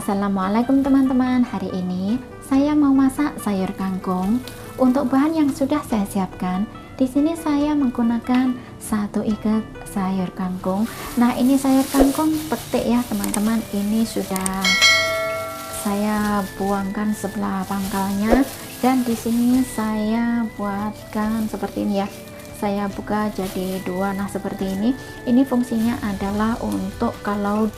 Assalamualaikum teman-teman. Hari ini saya mau masak sayur kangkung. Untuk bahan yang sudah saya siapkan, di sini saya menggunakan 1 ikat sayur kangkung. Nah, ini sayur kangkung petik ya teman-teman. Ini sudah saya buangkan sebelah pangkalnya, dan di sini saya buatkan seperti ini ya. Saya buka jadi 2. Nah, seperti ini. Ini fungsinya adalah untuk kalau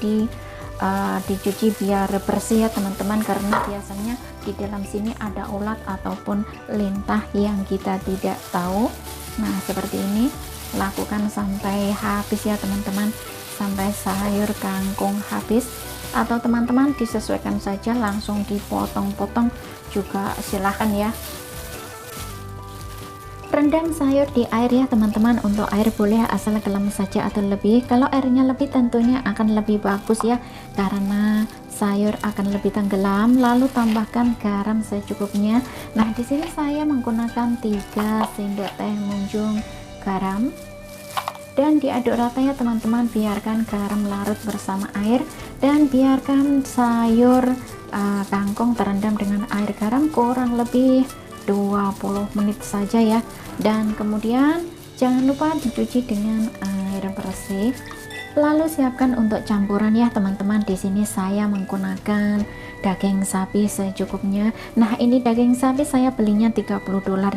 dicuci biar bersih ya teman-teman, karena biasanya di dalam sini ada ulat ataupun lintah yang kita tidak tahu. Nah, seperti ini, lakukan sampai habis ya teman-teman, sampai sayur kangkung habis, atau teman-teman disesuaikan saja langsung dipotong-potong juga silahkan ya. Rendam sayur di air ya teman-teman. Untuk air boleh asal gelam saja atau lebih. Kalau airnya lebih tentunya akan lebih bagus ya, karena sayur akan lebih tenggelam. Lalu tambahkan garam secukupnya. Nah, di sini saya menggunakan 3 sendok teh munjung garam, dan diaduk rata ya teman-teman. Biarkan garam larut bersama air, dan biarkan sayur kangkung terendam dengan air garam kurang lebih 20 menit saja ya. Dan kemudian jangan lupa dicuci dengan air bersih. Lalu siapkan untuk campuran ya teman-teman. Di sini saya menggunakan daging sapi secukupnya. Nah, ini daging sapi saya belinya $30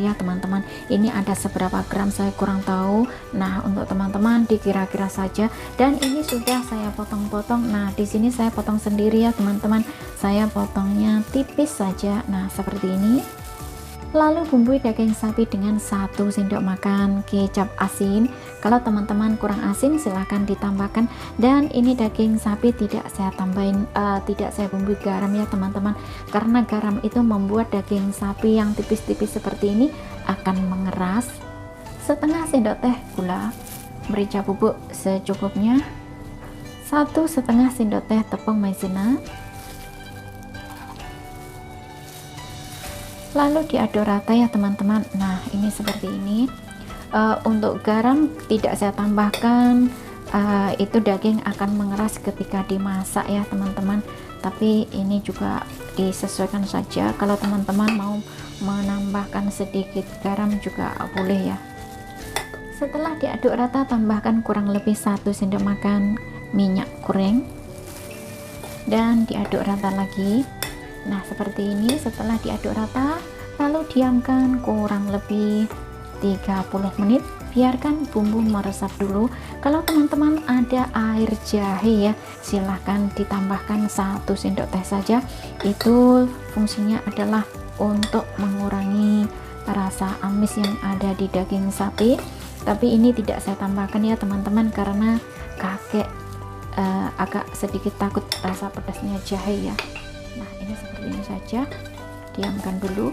ya teman-teman. Ini ada seberapa gram saya kurang tahu. Nah, untuk teman-teman dikira-kira saja. Dan ini sudah saya potong-potong. Nah, di sini saya potong sendiri ya teman-teman. Saya potongnya tipis saja. Nah, seperti ini. Lalu bumbui daging sapi dengan 1 sendok makan kecap asin. Kalau teman-teman kurang asin silahkan ditambahkan. Dan ini daging sapi tidak saya tambahin, tidak saya bumbui garam ya teman-teman, karena garam itu membuat daging sapi yang tipis-tipis seperti ini akan mengeras. Setengah sendok teh gula, merica bubuk secukupnya, 1,5 sendok teh tepung maizena. Lalu diaduk rata ya teman-teman. Nah, ini seperti ini. Untuk garam tidak saya tambahkan, itu daging akan mengeras ketika dimasak ya teman-teman. Tapi ini juga disesuaikan saja. Kalau teman-teman mau menambahkan sedikit garam juga boleh ya. Setelah diaduk rata, tambahkan kurang lebih 1 sendok makan minyak goreng, dan diaduk rata lagi. Nah, seperti ini. Setelah diaduk rata, lalu diamkan kurang lebih 30 menit. Biarkan bumbu meresap dulu. Kalau teman-teman ada air jahe ya, silahkan ditambahkan 1 sendok teh saja. Itu fungsinya adalah untuk mengurangi rasa amis yang ada di daging sapi. Tapi ini tidak saya tambahkan ya teman-teman, karena kakek agak sedikit takut rasa pedasnya jahe ya. Nah, ini seperti ini saja. Diamkan dulu.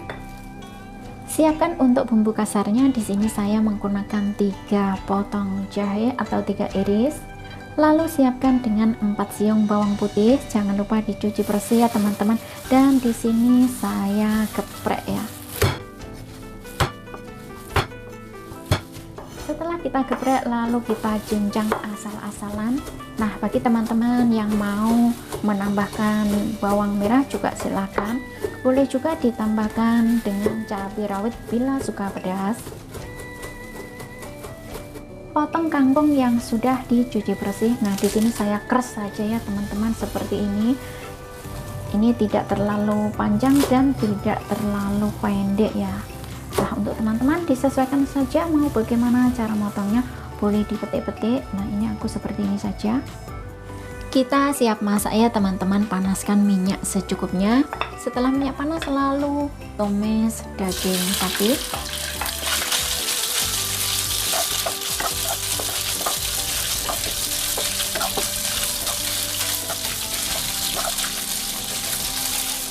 Siapkan untuk bumbu kasarnya. Di sini saya menggunakan 3 potong jahe atau 3 iris. Lalu siapkan dengan 4 siung bawang putih. Jangan lupa dicuci bersih ya teman-teman. Dan di sini saya geprek ya. Setelah kita geprek, lalu kita cincang asal-asalan. Nah, bagi teman-teman yang mau menambahkan bawang merah juga silahkan. Boleh juga ditambahkan dengan cabai rawit bila suka pedas. Potong kangkung yang sudah dicuci bersih. Nah, di sini saya keras saja ya teman-teman, seperti ini. Ini tidak terlalu panjang dan tidak terlalu pendek ya. Nah, untuk teman-teman disesuaikan saja mau bagaimana cara motongnya, boleh dipetik-petik. Nah, ini aku seperti ini saja. Kita siap masak ya teman-teman. Panaskan minyak secukupnya. Setelah minyak panas, lalu tumis daging sapi.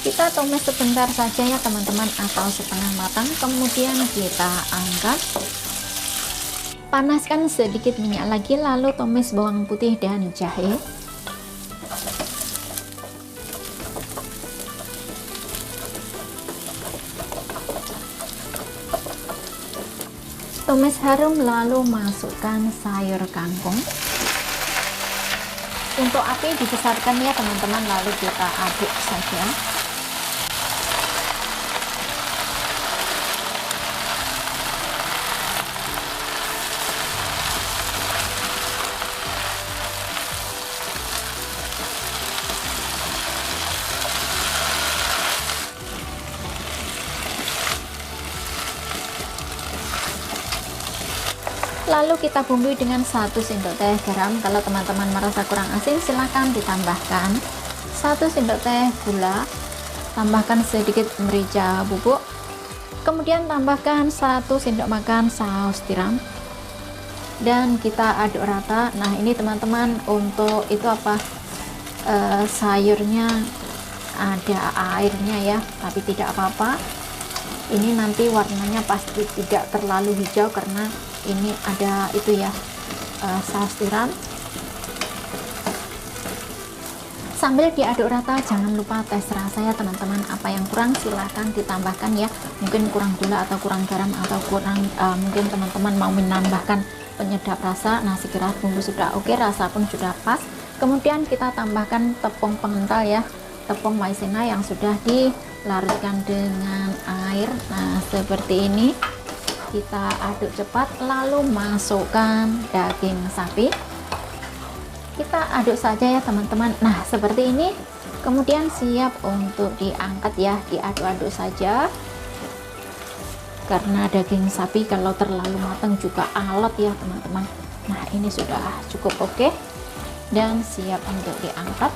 Kita tumis sebentar saja ya teman-teman, atau setengah matang. Kemudian kita angkat. Panaskan sedikit minyak lagi, lalu tumis bawang putih dan jahe. Tumis harum, lalu masukkan sayur kangkung. Untuk api dibesarkan ya teman-teman, lalu kita aduk saja. Lalu kita bumbui dengan 1 sendok teh garam. Kalau teman-teman merasa kurang asin, silahkan ditambahkan 1 sendok teh gula, tambahkan sedikit merica bubuk, kemudian tambahkan 1 sendok makan saus tiram, dan kita aduk rata. Nah ini teman-teman, untuk itu apa, sayurnya ada airnya ya, tapi tidak apa-apa. Ini nanti warnanya pasti tidak terlalu hijau karena ini ada itu ya, saus tiram. Sambil diaduk rata, jangan lupa tes rasa ya teman-teman. Apa yang kurang silahkan ditambahkan ya, mungkin kurang gula atau kurang garam atau kurang mungkin teman-teman mau menambahkan penyedap rasa. Nah sekira bumbu sudah oke, rasa pun sudah pas, kemudian kita tambahkan tepung pengental ya, tepung maizena yang sudah dilarutkan dengan air. Nah seperti ini, kita aduk cepat, lalu masukkan daging sapi, kita aduk saja ya teman-teman. Nah seperti ini, kemudian siap untuk diangkat ya, diaduk-aduk saja karena daging sapi kalau terlalu matang juga alot ya teman-teman. Nah ini sudah cukup oke dan siap untuk diangkat.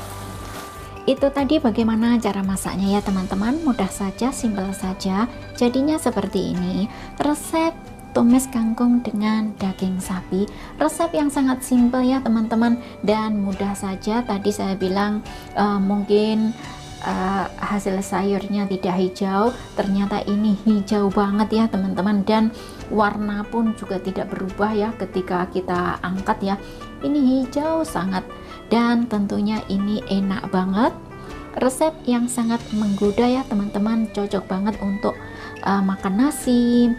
Itu tadi bagaimana cara masaknya ya teman-teman, mudah saja, simpel saja. Jadinya seperti ini, resep tumis kangkung dengan daging sapi. Resep yang sangat simpel ya teman-teman, dan mudah saja. Tadi saya bilang mungkin hasil sayurnya tidak hijau, ternyata ini hijau banget ya teman-teman, dan warna pun juga tidak berubah ya ketika kita angkat ya. Ini hijau sangat, dan tentunya ini enak banget. Resep yang sangat menggoda ya teman-teman, cocok banget untuk makan nasi,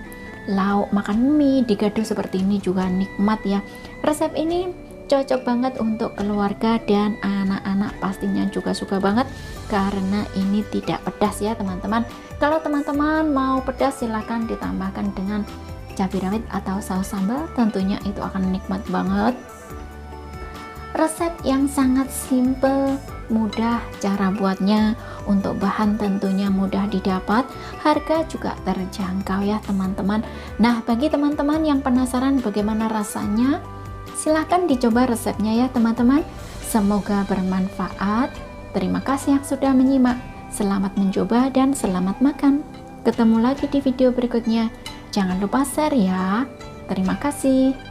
lauk, makan mie, digado seperti ini juga nikmat ya. Resep ini cocok banget untuk keluarga dan anak-anak, pastinya juga suka banget karena ini tidak pedas ya teman-teman. Kalau teman-teman mau pedas silahkan ditambahkan dengan cabai rawit atau saus sambal, tentunya itu akan nikmat banget. Resep yang sangat simple, mudah cara buatnya, untuk bahan tentunya mudah didapat, harga juga terjangkau ya teman-teman. Nah bagi teman-teman yang penasaran bagaimana rasanya, silahkan dicoba resepnya ya teman-teman. Semoga bermanfaat. Terima kasih yang sudah menyimak. Selamat mencoba dan selamat makan. Ketemu lagi di video berikutnya. Jangan lupa share ya. Terima kasih.